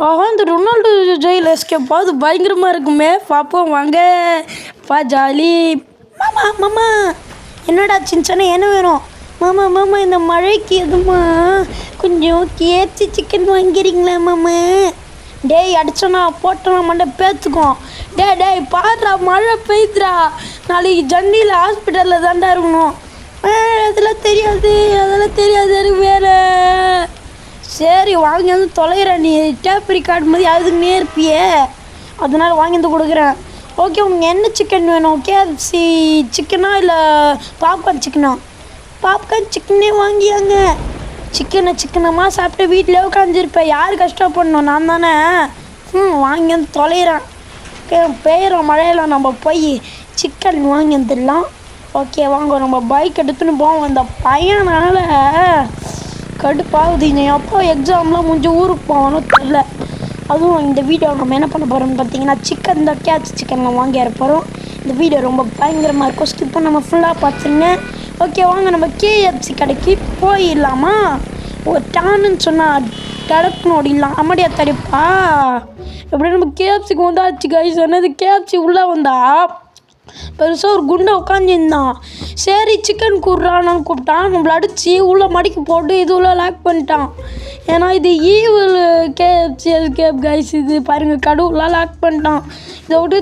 இந்த Ronaldo jail escape அது பயங்கரமாக இருக்குமே. பார்ப்போம் வாங்க பா ஜாலி. மாமா மாமா என்னடா சின்ன என்ன வேணும்? மாமா மாமா இந்த மழைக்கு எதுமா கொஞ்சம் கேப்சி சிக்கன் வாங்கிறீங்களா மாமா? டேய் அடிச்சோன்னா போட்டோன்னா மண்டை பேத்துக்கும். டேய் பாடுறா மழை பெய்யுதுடா. நாளைக்கு ஜன்னியில் ஹாஸ்பிட்டலில் தாண்டா இருக்கணும். அதெல்லாம் தெரியாது எனக்கு வேறு. சரி வாங்கி வந்து தொலைகிறேன். நீ டேப் ரிகார்டு மாதிரி அதுக்குன்னே இருப்பியே, அதனால் வாங்கி வந்து கொடுக்குறேன். ஓகே உனக்கு என்ன சிக்கன் வேணும்? கேஎஃப்சி சிக்கனா இல்லை பாப்கார்ன் சிக்கனா? பாப்கார்ன் சிக்கனே வாங்கியாங்க. சிக்கனமாக சாப்பிட்டு வீட்டிலே உட்காந்துருப்பேன். யார் கஷ்டப்படணும்? நான் தானே. வாங்கி வந்து தொலைகிறேன். பெய்கிற மழையில் நம்ம போய் சிக்கன் வாங்கி வந்துடலாம். ஓகே வாங்க நம்ம பைக் எடுத்துன்னு போவோம். அந்த பையனால் கடுப்பாகுது. எப்போ எக்ஸாம்லாம் முடிஞ்சு ஊருக்கு போகணும் தெரில. அதுவும் இந்த வீடியோ நம்ம என்ன பண்ண போகிறோம்னு பார்த்தீங்கன்னா சிக்கன் தான் கேட்ச் சிக்கனில் வாங்கி போகிறோம். இந்த வீடியோ ரொம்ப பயங்கரமாக இருக்கும். ஸ்கிப் பண்ண நம்ம ஃபுல்லாக பார்த்துருங்க. ஓகே வாங்க நம்ம கேஎஃப்சி கடைக்கு போயிடலாமா? ஒரு டான்னு சொன்னால் டடக்குன்னு ஓடிடலாம். அம்மாடியா தடிப்பா எப்படி நம்ம கேஎஃப்சிக்கு வந்தாச்சு கைஸ். சொன்னது கேஎஃப்சி உள்ளே வந்தா பெருசாக ஒரு குண்டை உட்காந்துருந்தான். சரி சிக்கன் கூடுறான்னு கூப்பிட்டான். நம்மளை அடித்து உள்ளே மடிக்கு போட்டு இது உள்ள லாக் பண்ணிட்டான். ஏன்னா இது ஈவில் கேஎஃப்சி எஸ்கேப் கைஸ். இது பாருங்கள் கடவுளாக லாக் பண்ணிட்டான். இதை விட்டு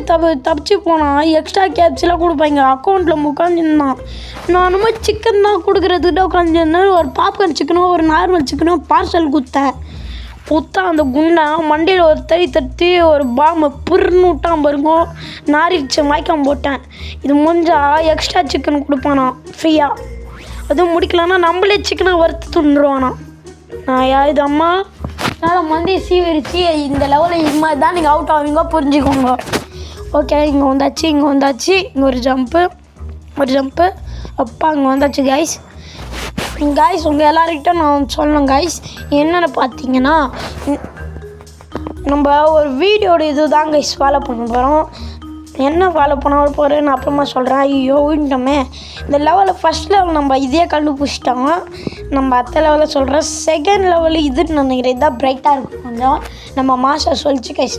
தப்பிச்சு போனான். எக்ஸ்ட்ரா கேஎஃப்சிலாம் கொடுப்பாங்க. அக்கௌண்ட்டில் உட்காந்துருந்தான். நான் நம்ம சிக்கன் தான் கொடுக்குறதுக்கிட்ட உட்காந்துருந்தேன். ஒரு பாப்கார்ன் சிக்கனோ ஒரு நார்மல் சிக்கனோ பார்சல் கொடுத்தேன். அந்த குண்டை மண்டையில் ஒரு தட்டி ஒரு பாம்பை புருன்னு விட்டான் பாருங்க. நாரிச்சு மயக்கம் போட்டேன். இது முடிஞ்சால் எக்ஸ்ட்ரா சிக்கன் கொடுப்பானா ஃப்ரீயாக. அதுவும் முடிக்கலன்னா நம்மளே சிக்கனை வறுத்து துண்டுருவானா. இது அம்மா அதனால் மந்தி சீவிரிச்சு இந்த லெவலில் இது மாதிரி தான் நீங்கள் அவுட் ஆவீங்க புரிஞ்சுக்கோங்க. ஓகே இங்கே வந்தாச்சு இங்கே ஒரு ஜம்ப்பு அப்பா இங்கே வந்தாச்சு கைஸ். உங்கள் எல்லாருக்கிட்ட நான் சொல்லணும் கைஸ். என்னென்னு பார்த்தீங்கன்னா நம்ம ஒரு வீடியோட இது தான் கைஸ் ஃபாலோ பண்ண போகிறோம். என்ன ஃபாலோ பண்ண போகிறேன்னு அப்புறமா சொல்கிறேன். ஐயோ விட்டோமே. இந்த லெவலில் ஃபஸ்ட் லெவல் நம்ம இதே கண்டுபிடிச்சிட்டோம். நம்ம அடுத்த லெவலில் சொல்கிறேன். செகண்ட் லெவலில் இதுன்னு நினைக்கிறேன். இதுதான் பிரைட்டாக இருக்கும் கொஞ்சம். நம்ம மாஸ்டர் சொல்லிச்சு கைஸ்.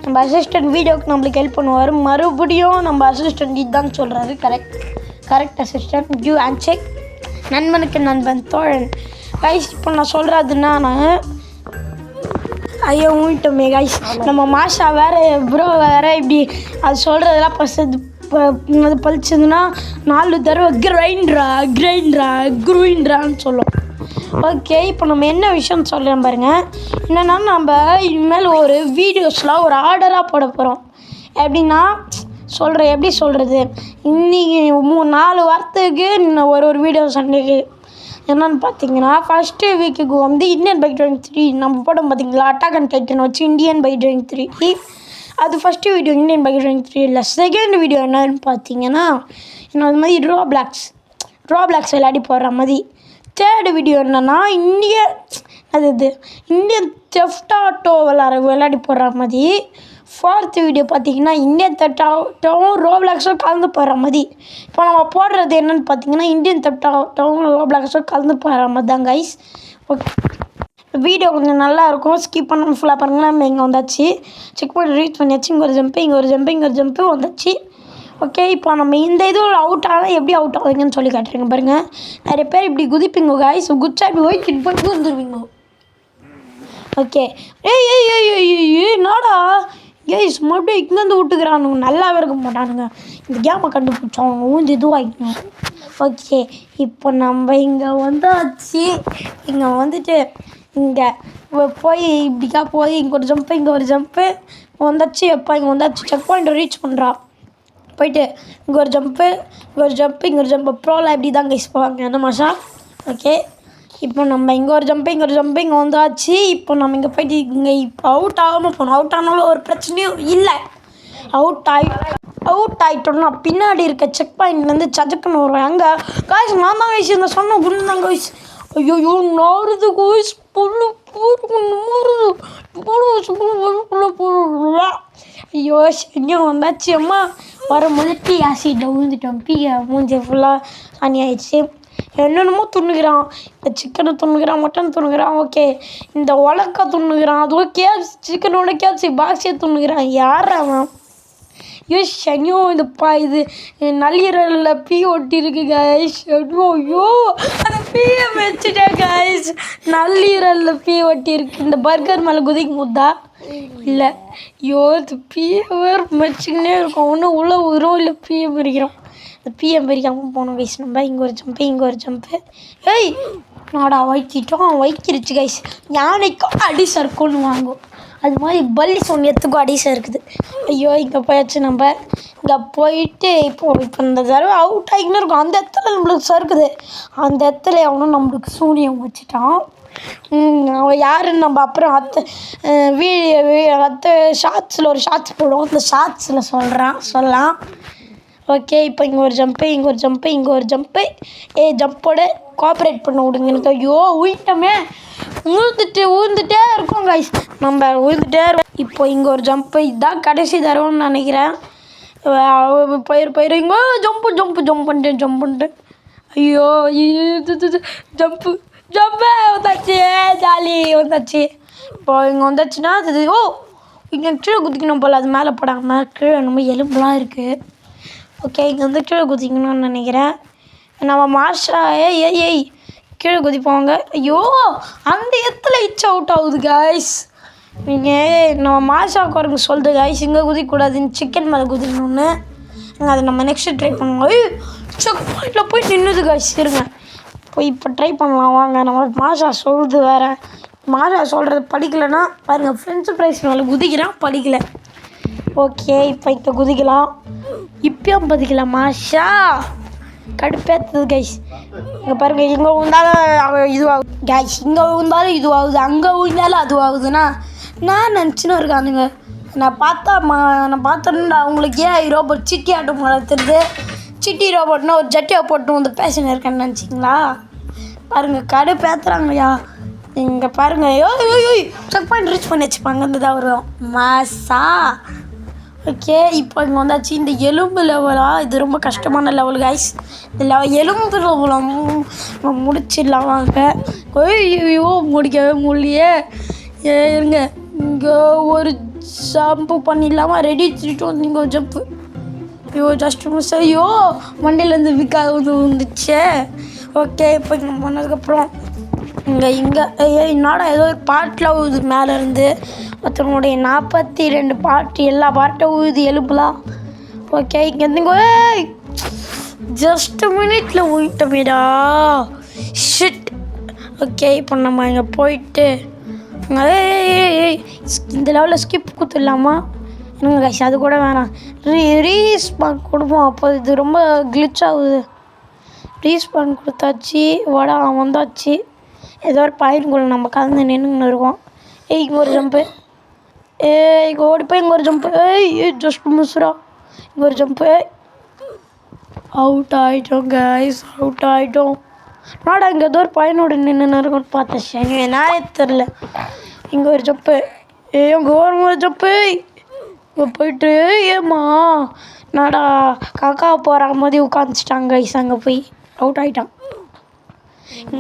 நம்ம அசிஸ்டண்ட் வீடியோவுக்கு நம்மளுக்கு ஹெல்ப் பண்ணுவார். மறுபடியும் நம்ம அசிஸ்டண்ட் இதுதான் சொல்கிறாரு. Correct assistant due and check. நண்பனுக்கு நண்பன் தோழன் கைஸ். இப்போ நான் சொல்கிறதுன்னா ஐயோ ஊட்டமே கைஸ். நம்ம மாஷா வேறு ப்ரோ வேறு இப்படி அது சொல்கிறதெல்லாம் அது பழிச்சதுன்னா 4 தடவை கிரைண்டரான்னு சொல்லும். ஓகே இப்போ நம்ம என்ன விஷயம் சொல்கிறேன் பாருங்கள். என்னென்னா நம்ம இனிமேல் ஒரு வீடியோஸ்லாம் ஒரு ஆர்டராக போட போகிறோம். எப்படின்னா எப்படி சொல்கிறது, இன்றைக்கி 4 வாரத்துக்கு ஒரு வீடியோ சண்டைக்கு என்னென்னு பார்த்தீங்கன்னா ஃபஸ்ட்டு வீக்குக்கு வந்து இந்தியன் பைக் 23 நம்ம போட்டோம் பார்த்தீங்களா. அட்டாக் அண்ட் டைட்டன் வச்சு இந்தியன் பைக் 23 அது ஃபஸ்ட்டு வீடியோ. இந்தியன் பைக் 23 இல்லை. செகண்ட் வீடியோ என்னன்னு பார்த்தீங்கன்னா அது மாதிரி ரோப்ளாக்ஸ் விளையாடி போடுற மாதிரி. தேர்டு வீடியோ என்னென்னா இந்தியன் தெஃப்ட் ஆட்டோ விளையாடி போடுற மாதிரி. ஃபோர்த்து வீடியோ பார்த்தீங்கன்னா இந்தியன் தெஃப்ட் ஆட்டோவும் ரோப்ளாக்ஸும் கலந்து போடுற மாதிரி. இப்போ நம்ம போடுறது என்னென்னு பார்த்தீங்கன்னா இந்தியன் தெஃப்ட் ஆட்டோவும் ரோப்ளாக்ஸும் கலந்து போடுற மாதிரி தான் கைஸ். ஓகே வீடியோ கொஞ்சம் நல்லாயிருக்கும். ஸ்கிப் பண்ண ஃபுல்லாக பாருங்களா. நம்ம இங்கே வந்தாச்சு. செக் பண்ணி ரீச் பண்ணியாச்சு. இங்கே ஒரு ஜம்ப்பு வந்தாச்சு. ஓகே இப்போ நம்ம இந்த இதுவும் அவுட் ஆனால் எப்படி அவுட் ஆகுதுங்கன்னு சொல்லி காட்டுறீங்க பாருங்கள். நிறைய பேர் இப்படி குதிப்பீங்க கைஸ். குதிச்சா இப்படி போய் கிட் பண்ணி வந்துடுவீங்க. ஓகே நாடா கைஸ் மறுபடியும் இங்கேருந்து விட்டுக்கிறானுங்க. நல்லாவே இருக்க மாட்டானுங்க. இந்த கேமை கண்டுபிடிச்சோம் அவங்க ஊஞ்சி இதுவாகிக்கணும். ஓகே இப்போ நம்ம இங்கே வந்தாச்சு. இங்கே வந்துட்டு இங்கே போய் இப்படிக்கா போய் இங்கே ஒரு ஜம்ப்பு வந்தாச்சு. எப்போ இங்கே வந்தாச்சு செக் பாயிண்ட் ரீச் பண்ணுறா. போயிட்டு இங்கே ஒரு ஜம்ப்பு ப்ரோலாம் இப்படி தான் கைஸ் போவாங்க என்ன மாஷா. ஓகே இப்போ நம்ம இங்கே ஒரு ஜம்ப்பு இங்கே வந்தாச்சு. இப்போ நம்ம இங்கே போயிட்டு இங்கே இப்போ அவுட் ஆகாமல் போகணும். அவுட் ஆனாலும் ஒரு பிரச்சனையும் இல்லை. அவுட் ஆகிட்டோம்னா பின்னாடி இருக்க செக் பாயிண்ட்லேருந்து சஜக்குன்னு வருவேன். அங்கே காய்ஸ் நான் தான் கைஸ் இந்த சொன்ன குண்டு தான் கைஸ். ஐயோ நாறுது கைஸ். ஐயோ சரியா வந்தாச்சு. அம்மா வரும்போது டீ ஆசிட்டில் விழுந்துட்டோம். மூஞ்சி ஃபுல்லாக சாணி ஆயிடுச்சு. என்னென்னமோ துண்ணுக்கிறான். இந்த சிக்கனை துண்ணுக்கிறான், மட்டன் துண்ணுக்கிறான். ஓகே, இந்த உலக்கா துண்ணுக்கிறான். அதுவும் கேப்ஸ் சிக்கனோட கேப்சி பாக்ஸே துண்ணுக்கிறான். யார் அவன்? சனியோ இது நள்ளிரலில் பீ ஒட்டியிருக்கு கைஸ். ஐயோ அந்த பீயை வச்சுட்டேன் கைஸ். நள்ளிரலில் பீ ஒட்டியிருக்கு. இந்த பர்கர் மேலே குதிக்க முத்தா இல்லை. ஐயோ இது பீயை வச்சுக்கினே இருக்கும். ஒன்றும் உள்ள வரும் இல்லை பீயை பறிக்கிறோம். இந்த பீயை பறிக்காமல் போனோம் கைஸ். நம்ம இங்கே ஒரு ஜம்ப்பு. ஏய் நாடா வைக்கிருச்சு கைஸ். யானைக்கும் அடி சறுக்கும்னு வாங்கும். அது மாதிரி பல்லி சொன்னியத்துக்கும் அடிசை இருக்குது. ஐயோ இங்கே போயாச்சு. நம்ம இங்கே போயிட்டு இப்போ இந்த தடவை அவுட் ஆகின்னு இருக்கும். அந்த இடத்துல நம்மளுக்கு சறுக்குது. அந்த இடத்துல அவனும் நம்மளுக்கு சூனியம் வச்சுட்டான். அவன் யாருன்னு நம்ம அப்புறம் அத்தை ஷார்ட்ஸில் ஒரு ஷார்ட்ஸ் போடுவோம். அந்த ஷார்ட்ஸில் சொல்லலாம். ஓகே, இப்போ இங்கே ஒரு ஜம்ப்பு. ஜம்போட கோஆப்ரேட் பண்ண விடுங்க எனக்கு. ஐயோ ஊயிட்டோமே. ஊழ்ந்துட்டே இருக்கோம் கைஸ். நம்ம ஊழ்ந்துட்டே இருக்கோம். இப்போ இங்கே ஒரு ஜம்ப்பு. இதுதான் கடைசி தடவைன்னு நினைக்கிறேன். இங்கே ஜம்ப் பண்ணிட்டு ஐயோ ஜம்ப்பு வந்தாச்சு. ஜாலி வந்தாச்சு. இப்போ இங்கே வந்தாச்சுன்னா அது இங்கே கீழே குதிக்கணும் போல். அது மேலே போடாமல் கீழே நம்ம எலும்புலாம் இருக்குது. ஓகே, இங்கே வந்து கீழே குதிக்கணும்னு நினைக்கிறேன். நம்ம மாஷா ஏய் கீழே குதிப்போங்க. ஐயோ அந்த இடத்துல அவுட் ஆகுது கைஸ். நீங்கள் நம்ம மாஷா குரங்கு சொல்லுது கைஸ் இங்கே குதிக்கக்கூடாதுன்னு, சிக்கன் மேலே குதிக்கணும்னு. அதை நம்ம நெக்ஸ்ட்டு ட்ரை பண்ணுவோம். செக் பாயிண்டில் போய் நின்றுது கைஸ். இருங்க இப்போ ட்ரை பண்ணலாம் வாங்க. நம்ம மாஷா சொல்லுது வேறு. மாஷா சொல்கிறது படிக்கலைன்னா பாருங்கள், ஃப்ரெண்ட்ஸ் ப்ரைஸ் மேலே குதிக்கிறான், படிக்கலை. ஓகே, இப்போ குதிக்கலாம். இப்பயும் பதிக்கலாம் மாஷா. கடுப்பேற்றுது கைஸ். இங்கே பாருங்கள், இங்கே விழுந்தாலும் இதுவாகுது கைஸ். இங்கே விழுந்தாலும் இதுவாகுது, அங்கே விழுந்தாலும் அதுவாகுதுன்னா நான் நினச்சின்னு இருக்கானுங்க. நான் பார்த்தேன்னா அவங்களுக்கு ஏன் ரோபோட் சிட்டி ஆட்டம் வளர்த்துருது. சிட்டி ரோபோட்னா ஒரு ஜட்டியை போட்டு வந்து பேசின்னு இருக்கேன்னு நினச்சிங்களா? பாருங்கள் கடுப்பேற்றுறாங்கய்யா. இங்கே பாருங்கள். செக் பாயிண்ட் ரீச் பண்ணி வச்சுப்பாங்க. இந்த தான் வரும் மாசா. ஓகே, இப்போ இங்கே வந்தாச்சு. இந்த எலும்பு லெவலாக இது ரொம்ப கஷ்டமான லெவல் கைஸ். இந்த எலும்பு லெவலாக முடிச்சிடலாம் வாங்க. ஐயோ முடிக்கவே முடியலையே. இருங்க, இங்கே ஒரு ஜம்ப்பு பண்ணிடலாமா? ரெடி 3 2 1 இங்கே ஒரு ஜம்ப்பு. ஐயோ ஜஸ்ட் மிஸ். ஐயோ மண்டையிலேருந்து வந்துச்சு. ஓகே, இப்போ இங்கே பண்ணதுக்கப்புறம் இங்கே என்னடா ஏதோ ஒரு பாட்டில் ஊது மேலேருந்து ஒருத்தவங்களுடைய 42 பாட்டு எல்லா பாட்டும் ஊது எலும்புலாம். ஓகே, இங்கே ஜஸ்ட் மினிட்ல ஊயிட்டோமேடா. ஷிட். ஓகே, இப்போ நம்ம இங்கே போயிட்டு இந்த லெவலில் ஸ்கிப் கொடுத்துடலாமா? என்னங்க கைஸ், அது கூட வேணாம். ரீஸ்பான் கொடுப்போம். அப்போ இது ரொம்ப கிளிச் ஆகுது. ரீஸ்பான் கொடுத்தாச்சு. வடா வந்தாச்சு. ஏதோ ஒரு பாயிண்ட்குள்ளே நம்ம கலந்து நின்றுன்னு இருக்கோம். இங்கே ஒரு ஜம்ப்பு. இங்கே ஓடிப்போய் இங்கே ஒரு ஜம்ப்பு. ஜஸ்ட் மிஸ்ரா. இங்கே ஒரு ஜம்ப்பு. அவுட் ஆகிட்டோம் கைஸ், அவுட் ஆகிட்டோம். நாடா இங்கே ஏதோ ஒரு பையனோட நின்று இருக்கும்னு பார்த்தேன். சரி நானே தெரில. இங்கே ஒரு ஜம்ப்பு. இங்கே ஒரு ஜம்ப்பு. இங்கே போயிட்டு ஏம்மா நாடா காக்கா போகிற மாதிரி உட்காந்துச்சிட்டாங்க கைஸ். அங்கே போய் அவுட் ஆகிட்டான்.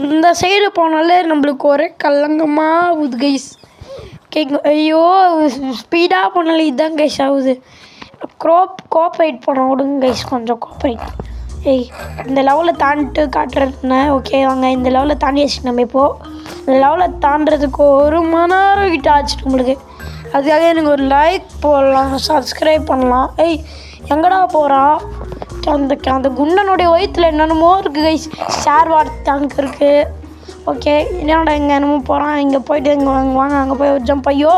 இந்த சைடு போனாலே நம்மளுக்கு ஒரே கல்லங்கமாக ஆகுது கைஸ். ஐயோ ஸ்பீடாக போனாலே இதுதான் கைஸ் ஆகுது. கோஆப்ரேட் பண்ண விடுங்க கைஸ், கொஞ்சம் கோஆப்ரேட். இந்த லெவலில் தாண்டிட்டு காட்டுறதுன்னு. ஓகே வாங்க, இந்த லெவலில் தாண்டி வச்சுட்டு நம்ம இப்போது இந்த லெவலில் தாண்டுறதுக்கு 1 மணி நேரம் கிட்ட ஆச்சு நம்மளுக்கு. அதுக்காக எனக்கு ஒரு லைக் போடலாம், சப்ஸ்கிரைப் பண்ணலாம். எங்கடா போகிறான்? அந்த குண்டனுடைய வயிற்றில் என்னென்னமோ இருக்குது கைஸ். ஷேர் வாட் டேங்க் இருக்குது. ஓகே, என்னோட இங்கே என்னமோ போகிறான். இங்கே போயிட்டு இங்கே வாங்க அங்கே போய் ஒரு ஜம்ப். ஐயோ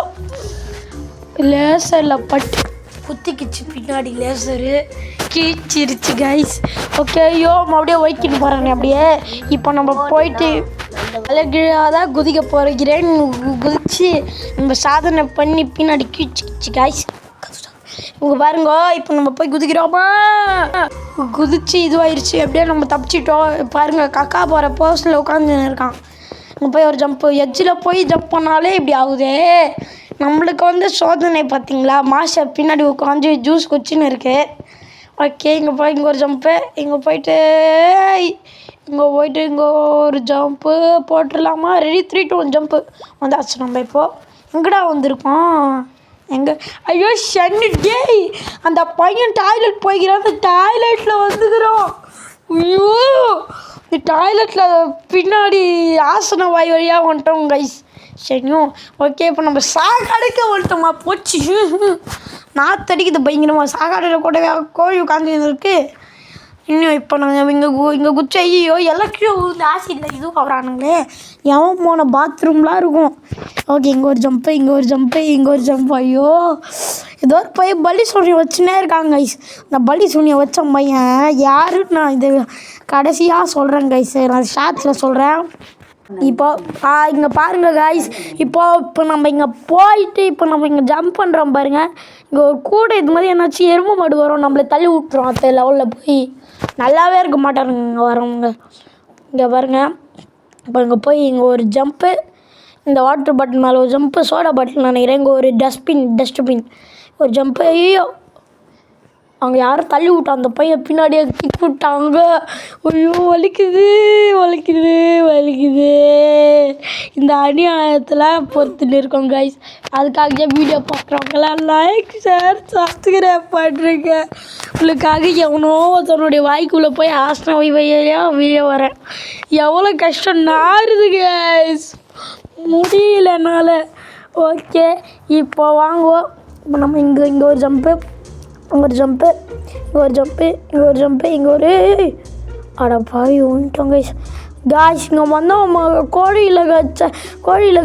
லேசரில் பட்டு குத்திக்கிச்சு பின்னாடி. Laser கீச்சிருச்சு guys. ஓகே, ஐயோ அப்படியே ஒய்க்கிட்டு போகிறானே அப்படியே. இப்போ நம்ம போயிட்டு அழகாக தான் குதிக்க போகிறேன். குதிச்சு நம்ம சாதனை பண்ணி பின்னாடி கீச்சிக்கிச்சு கைஸ். இங்கே பாருங்க, இப்போ நம்ம போய் குதிக்கிறோமா? குதிச்சு இதுவாயிருச்சு. எப்படியே நம்ம தப்பிச்சிட்டோம். பாருங்கள், கக்கா போகிற போஸ்டில் உட்காந்துன்னு இருக்கான். இங்கே போய் ஒரு ஜம்ப்பு. எட்ஜில் போய் ஜம்ப் பண்ணாலே இப்படி ஆகுதே. நம்மளுக்கு வந்து சோதனை பார்த்தீங்களா? மாஷை பின்னாடி உட்காந்து ஜூஸ் குச்சின்னு இருக்குது. ஓகே, இங்கே ஒரு ஜம்ப்பு. இங்கே போயிட்டு இங்கே போயிட்டு இங்கே ஒரு ஜம்ப்பு போட்டுடலாமா? ரெடி 3 2 1 ஜம்ப்பு வந்தாச்சு. நம்ம இப்போது எங்கடா வந்திருக்கோம்? எங்கே? ஐயோ ஷன்னு டேய், அந்த பையன் டாய்லெட் போய்க்கிறான். அந்த டாய்லெட்டில் வந்துக்கிறோம். ஐயோ இந்த டாய்லெட்டில் பின்னாடி ஆசன வாய் வழியாக வந்துட்டோம் கைஸ். சரியும் ஓகே. இப்போ நம்ம சாக்காடுக்க வந்துட்டோமா? போச்சு நாத்தடிக்குது பயங்கரமாக. சாக்காடில் கூட கோழி உட்காந்துருக்கு. இன்னும் இப்போ நாங்கள் இங்கே குச்சி ஐயோ எல்லாம் கீழே இந்த ஆசிடில் இதுவும் வரானுங்களே. எவன் போன பாத்ரூம்லாம் இருக்கும். ஓகே இங்கே ஒரு ஜம்ப்பு, இங்கே ஒரு ஜம்ப்பு, இங்கே ஒரு ஜம்ப். ஐயோ ஏதோ ஒரு பையன் பலி சூனியம் வச்சுன்னே இருக்காங்க கைஸ். இந்த பலி சூனியம் வச்ச பையன் யாருன்னு நான் இது கடைசியாக சொல்கிறேன் கைஸ். நான் ஷார்ட்ஸில் சொல்கிறேன். இப்போ இங்கே பாருங்கள் கைஸ். இப்போ நம்ம இங்கே போயிட்டு இப்போ நம்ம இங்கே ஜம்ப் பண்ணுறோம் பாருங்கள். இங்கே ஒரு கூட இது மாதிரி என்னாச்சும் எருமை மாடு வரும், நம்மளை தள்ளி விட்டுரும். அந்த லெவலில் போய் நல்லாவே இருக்க மாட்டாருங்க இங்கே வரவங்க. இங்கே பாருங்கள். இப்போ இங்கே போய் இங்கே ஒரு ஜம்ப்பு, இந்த வாட்டர் பாட்டில் மேலே ஒரு ஜம்ப்பு, சோடா பாட்டில் நினைக்கிறேன். இங்கே ஒரு டஸ்ட்பின் ஒரு ஜம்ப்பு. ஐயோ அவங்க யாரும் தள்ளி விட்டான். அந்த பையன் பின்னாடியே கிக் விட்டாங்க. ஐயோ வலிக்குது. இந்த அநியாயத்தில் பொறுத்துட்டு இருக்கோம் கைஸ். அதுக்காக வீடியோ பார்க்குறவங்களாம் லைக் ஷேர் சப்ஸ்கிரைப் பண்ணுறீங்க. உங்களுக்காக எவனோ ஒருத்தனுடைய வாய்க்குள்ளே போய் ஆசன வழியாக வீடியோ வரேன். எவ்வளோ கஷ்டம் நாருது கைஸ், முடியல என்னால். ஓகே இப்போ வாங்குவோம். இப்போ நம்ம இங்கே ஒரு ஜம்ப்பு, இங்கே ஒரு ஜம்ப்பு, இங்கே ஒரு அட பாவி வந்துட்டோம் கைஸ். இங்கே வந்தோம் கோழியில்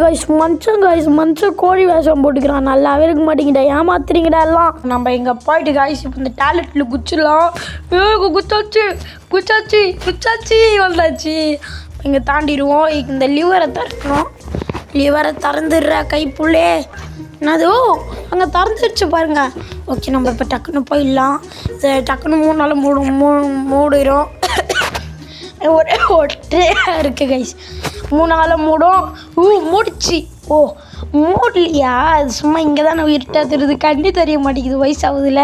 கைஸ் மனுஷன் கோழி வேஷம் போட்டுக்கிறான். நல்லாவே இருக்க மாட்டேங்கிட்டா, ஏமாத்துறீங்கடா எல்லாம். நம்ம இங்கே போயிட்டு கைஸ் இப்போ இந்த டாய்லெட்டில் குச்சிடலாம். குச்சாச்சு வந்தாச்சு. இங்கே தாண்டிடுவோம். இந்த லிவரை திறக்கணும். லிவரை திறந்துடுற கைப்புள்ளே. என்னது அங்கே திறந்துருச்சு பாருங்கள். ஓகே நம்ம இப்போ டக்குன்னு போயிடலாம். டக்குன்னு 3 நாள் மூடிடும். ஒரே ஒட்டையாக இருக்குது கைஸ். 3 நாள் மூடும். மூடிச்சு. மூடலையா? அது சும்மா இங்கே தான் நம்ம இருட்டாக தெரியுது, கண்ணி தெரிய மாட்டேங்குது, வயசாகுதுல்ல.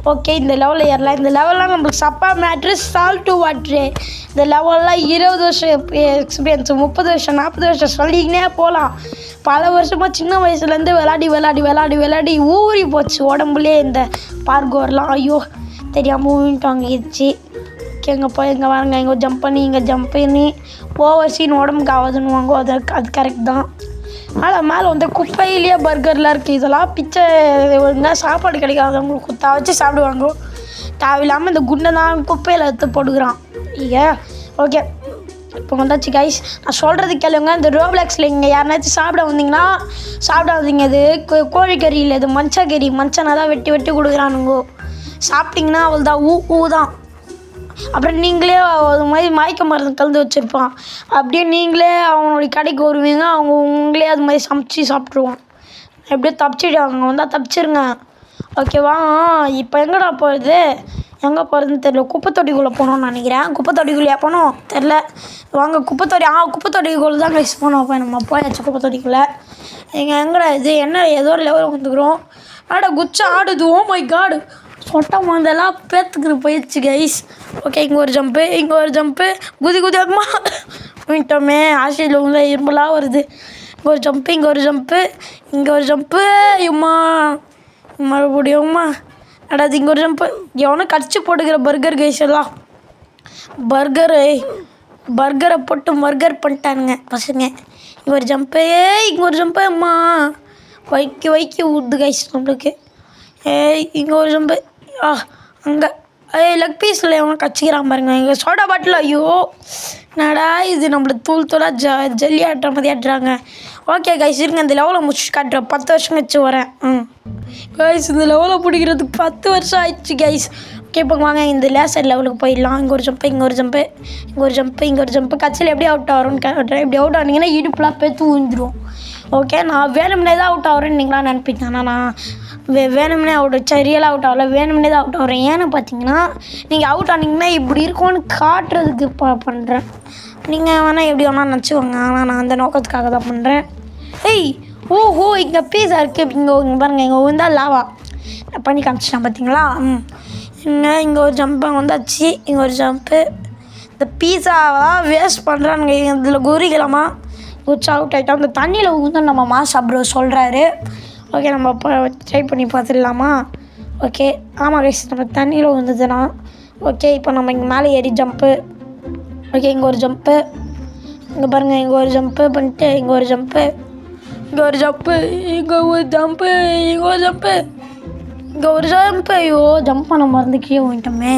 ஓகே இந்த லெவலில் ஏறலாம். இந்த லெவல்லாம் நம்மளுக்கு சப்பா மேட்ரு சால்ட்டு வாட்ரு. இந்த லெவல்லாம் 20 வருஷம் எக்ஸ்பீரியன்ஸு, 30 வருஷம் 40 வருஷம் சொல்லிக்கினே போகலாம். பல வருஷமாக சின்ன வயசுலேருந்து விளாடி ஊறி போச்சு உடம்புலே இந்த பார்கோர்லாம். ஐயோ தெரியாமல் ஊங்கிட்டாங்கிடுச்சு. ஓகே இங்கே போய் இங்கே வாங்க. இங்கே ஜம்ப் பண்ணி ஓவர் சீன் உடம்புக்கு ஆகுதுன்னு வாங்க. அது கரெக்ட் தான். ஆனால் மேலே வந்து குப்பையிலேயே பர்கர்லாம் இருக்குது. இதெல்லாம் பிச்சை ஒழுங்காக சாப்பாடு கிடைக்காதவங்களுக்கு குத்தா வச்சு சாப்பிடுவாங்க. தேவையில்லாமல் இந்த குண்டை தான் குப்பையில் எடுத்து போட்டுக்கிறான். ஓகே இப்போ வந்தாச்சு கைஸ். நான் சொல்கிறது கேளுங்க. இந்த ரோப்ளாக்ஸில் இங்கே யாருனாச்சும் சாப்பிட வந்தீங்கன்னா இது கோழிக்கறி இல்லை, இது மஞ்சனை தான் வெட்டி கொடுக்குறானுங்கோ. சாப்பிட்டிங்கன்னா அவள் தான் ஊ தான். அப்புறம் நீங்களே அது மாதிரி மயக்க மருந்து கலந்து வச்சுருப்பான். அப்படியே நீங்களே அவங்களுடைய கடைக்கு வருவீங்க, அவங்க உங்களே அது மாதிரி சமைச்சி சாப்பிட்ருவான். எப்படியோ தப்பிச்சிடுவாங்க. வந்தால் தப்பிச்சிருங்க. ஓகேவா? இப்போ எங்கடா போகிறது? எங்கே போகிறதுன்னு தெரில. குப்பை தொட்டிக்குள்ளே போகணும்னு நினைக்கிறேன். குப்பை தொட்டிக்குள்ளே போகணும் தெரில. வாங்க குப்பை தொட்டிக்குள்ளே தான் கைஸ் போனோம். போய் நம்ம போயாச்சு குப்பை தொட்டிக்குள்ளே. எங்கடா இது? என்ன ஏதோ ஒரு லெவலில் வந்துக்கிறோம். குச்சா ஆடுது. ஓ மை காடு, சொட்டை மந்தெல்லாம் பேத்துக்கிட்டு போயிடுச்சு கைஸ். ஓகே இங்கே ஒரு ஜம்ப்பு குதி அம்மா விட்டோமே. ஆசியில் உள்ள இரும்பலாக வருது. இங்கே ஒரு ஜம்ப்பு இம்மா மறுபடியும்மா அடாது. இங்கே ஒரு ஜம்ப்பு. எவனோ கடிச்சு போட்டுக்கிற பர்கர் கைஸ் எல்லாம். பர்கரை போட்டு பண்ணிட்டானுங்க பசங்க. இங்கே ஒரு ஜம்ப்பு அம்மா வைக்க ஊடுது கைஸ் நம்மளுக்கு. இங்கே ஒரு ஜம்ப்பு. அங்கே லெக் பீஸில் எவனோ கச்சிக்கிறான் பாருங்க. இங்கே சோடா பாட்டில். ஐயோ என்னடா இது, நம்மளுக்கு தூள் ஜல்லி ஆட்டுற மாதிரி ஆட்டுறாங்க. ஓகே கைஸ் இருங்க, இந்த லெவலை முடிச்சு காட்டுறேன். 10 வருஷம் கழிச்சு வரேன். கைஸ் இந்த லெவலை பிடிக்கிறதுக்கு 10 வருஷம் ஆயிடுச்சு கைஸ். ஓகே இப்போ வாங்க இந்த லேசர் லெவலுக்கு போயிடலாம். இங்கே ஒரு ஜம்ப்பு. கட்சியில் எப்படி அவுட் ஆகிறோன்னு கேட்குறேன். இப்படி அவுட் ஆனீங்கன்னா இடுப்புலாம் பேத்து விழுந்துடும். ஓகே நான் வேணும்னே தான் அவுட் ஆகிறேன்னு நீங்களாம் நினைப்பீங்க. ஆனால் நான் வேணும்னே ரியலாக அவுட் ஆகல, வேணும்னே தான் அவுட் ஆகிறேன். ஏன்னு பார்த்தீங்கன்னா நீங்கள் அவுட் ஆனீங்கன்னா இப்படி இருக்கும்னு காட்டுறதுக்கு பண்ணுறேன். நீங்கள் வேணால் எப்படி வேணால் நினச்சிக்கோங்க, ஆனால் நான் அந்த நோக்கத்துக்காக தான் பண்ணுறேன். ஓஹோ இங்கே பீஸா இருக்குது. இங்கே பாருங்கள், இங்கே வந்தால் லாவா நான் பண்ணி காமிச்சிட்டேன் பார்த்தீங்களா. இங்கே ஒரு ஜம்ப்பு வந்தாச்சு. இங்கே ஒரு ஜம்ப்பு. இந்த பீஸாவெல்லாம் வேஸ்ட் பண்ணுறானுங்க. இதில் குறிக்கலாமா குச்சி அவுட் ஆகிட்டோம். அந்த தண்ணியில் ஊற்ற நம்ம மாசா ப்ரோ சொல்கிறாரு. ஓகே நம்ம இப்போ ட்ரை பண்ணி பார்த்துடலாமா? ஓகே ஆமாம் கைஸ் நம்ம தண்ணியில் ஊற்றுதுன்னா ஓகே இப்போ நம்ம இங்கே மேலே ஏறி ஜம்ப்பு. ஓகே இங்கே ஒரு ஜம்ப்பு, இங்கே பாருங்கள் இங்கே ஒரு ஜம்ப்பு பண்ணிட்டு இங்கே ஒரு ஜம்ப்பு, இங்கே ஒரு ஜம்ப்பு, இங்கே ஒரு ஜம்ப்பு, இங்கே ஒரு ஜம்ப்பு, இங்கே ஒரு ஜம்ப்பு. ஐயோ ஜம்ப் பண்ண மறந்து கீழே போயிட்டோமே.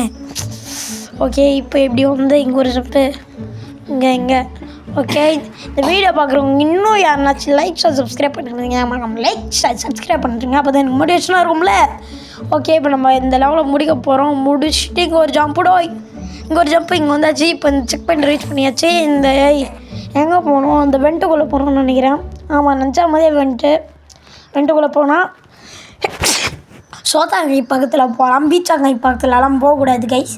ஓகே இப்போ எப்படி வந்து இங்கே ஒரு ஜம்ப்பு, இங்கே ஓகே. இந்த வீடியோ பார்க்குறவங்க இன்னும் யாருனாச்சும் லைக் சப்ஸ்கிரைப் பண்ணிருந்தீங்க. நம்ம லைக் சப்ஸ்கிரைப் பண்ணிட்டுருங்க, அப்போ தான் எனக்கு மோட்டிவேஷனாக இருக்கும்ல. ஓகே இப்போ நம்ம இந்த லெவலில் முடிக்க போகிறோம். முடிச்சுட்டு இங்கே ஒரு ஜம்ப்புடோ, இங்கே ஒரு ஜம்ப்பு, இங்கே வந்தாச்சு. இப்போ இந்த செக் பண்ணி ரீச் பண்ணியாச்சு. இந்த எங்கே போகணும்? அந்த வெண்ட்டுக்குள்ளே போகணும்னு நினைக்கிறேன். ஆமாம் நினச்சா மாதிரியே வெண்ட்டுக்குள்ளே போனால் சோத்தாங்கை பக்கத்தில் போகலாம். பீச்சாங்கை பக்கத்துலலாம் போகக்கூடாது கைஸ்.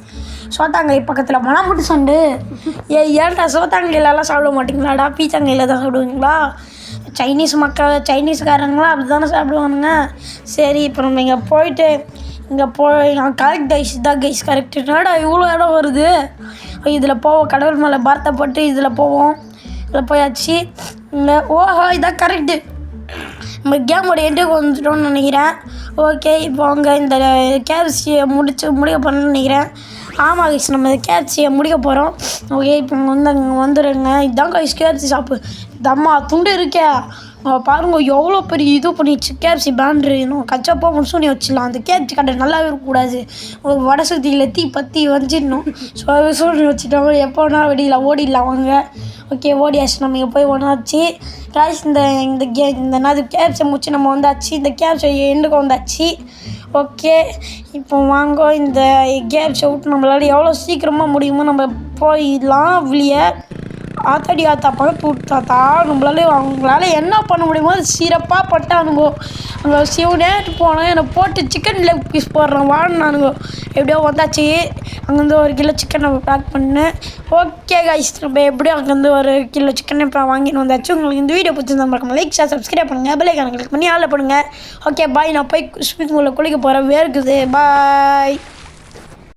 சோத்தாங்கை பக்கத்தில் போனால் மட்டும் சண்டு. ஏன்டா சோத்தாங்கையிலலாம் சாப்பிட மாட்டிங்களாடா? பீச்சாங்கையில் தான் சாப்பிடுவீங்களா? சைனீஸ்காரங்களாம் அப்படி தானே சாப்பிடுவானுங்க. சரி இப்போ நம்ம இங்கே போயிட்டு இங்கே கரெக்ட் கைஸ் இதான் கைஸ் கரெக்ட். என்னடா இவ்வளோ இடம் வருது? இதில் போவோம், கடவுள் மேலே பாரத்தைப்பட்டு இதில் போவோம். இதில் போயாச்சு. இங்கே ஓஹோ இதான் கரெக்டு. நம்ம கேமோட எண்டுக்கு வந்துட்டோம்னு நினைக்கிறேன். ஓகே இப்போ அங்கே இந்த கேப்சியை முடிக்க போகிறோம்னு நினைக்கிறேன். ஆமாம் கைஸ் நம்ம கேப்சியை முடிக்க போகிறோம். ஓகே இப்போ வந்து அங்கே வந்துடுங்க. இதுதான் கைஸ் கேப்சி ஷாப்பு. தம்மா துண்டு இருக்கே பாருங்க எவ்வளோ பெரிய இது பண்ணிடுச்சு. கேப்சி பேண்ட்ரு இன்னும் கச்சப்போ முசுனி வச்சிடலாம். அந்த கேப்சி கடை நல்லாவே இருக்கக்கூடாது. வடை சுத்தியில் பற்றி வந்துடணும். ஸோ சூழ்நிலை வச்சுட்டோம். எப்போனா வெடியில் ஓடிடலாம் வாங்க. ஓகே ஓடியாச்சு. நம்ம இங்கே போய் ஒன்றாச்சு கைஸ். இந்த கேப்ஸை முடிச்சு நம்ம வந்தாச்சு. இந்த கேப்ஸை எண்டுக்கு வந்தாச்சு. ஓகே இப்போ வாங்க இந்த கேப்ஸை விட்டு நம்மளால் எவ்வளோ சீக்கிரமாக முடியுமோ நம்ம போயிடலாம் வெளியே. ஆத்தாடி ஆத்தா பழப்பு விட்டாத்தா அவங்களால என்ன பண்ண முடியுமோ அது சிறப்பாக பட்டானுங்கோ. அங்கே சிவனேட்டு போனேன் என்னை போட்டு சிக்கன் லெக் பீஸ் போடுறேன் வாழ்னானுங்கோ. எப்படியோ வந்தாச்சு. அங்கேருந்து 1 கிலோ சிக்கனை பேக் பண்ணேன். ஓகே கைஸ் நம்ம எப்படியோ அங்கேருந்து 1 கிலோ சிக்கனை இப்போ வாங்கிட்டு வந்தாச்சு. உங்களுக்கு இந்த வீடியோ பிடிச்சிருந்தா மறக்காம லைக் சப்ஸ்கிரைப் பண்ணுங்கள், பெல் ஐகானை கிளிக் பண்ணி ஆளில் பண்ணுங்கள். Okay bye. நான் போய் ஸ்விமிங் பூலில் குளிக்க போகிறேன். வேர்க்குது. பாய்.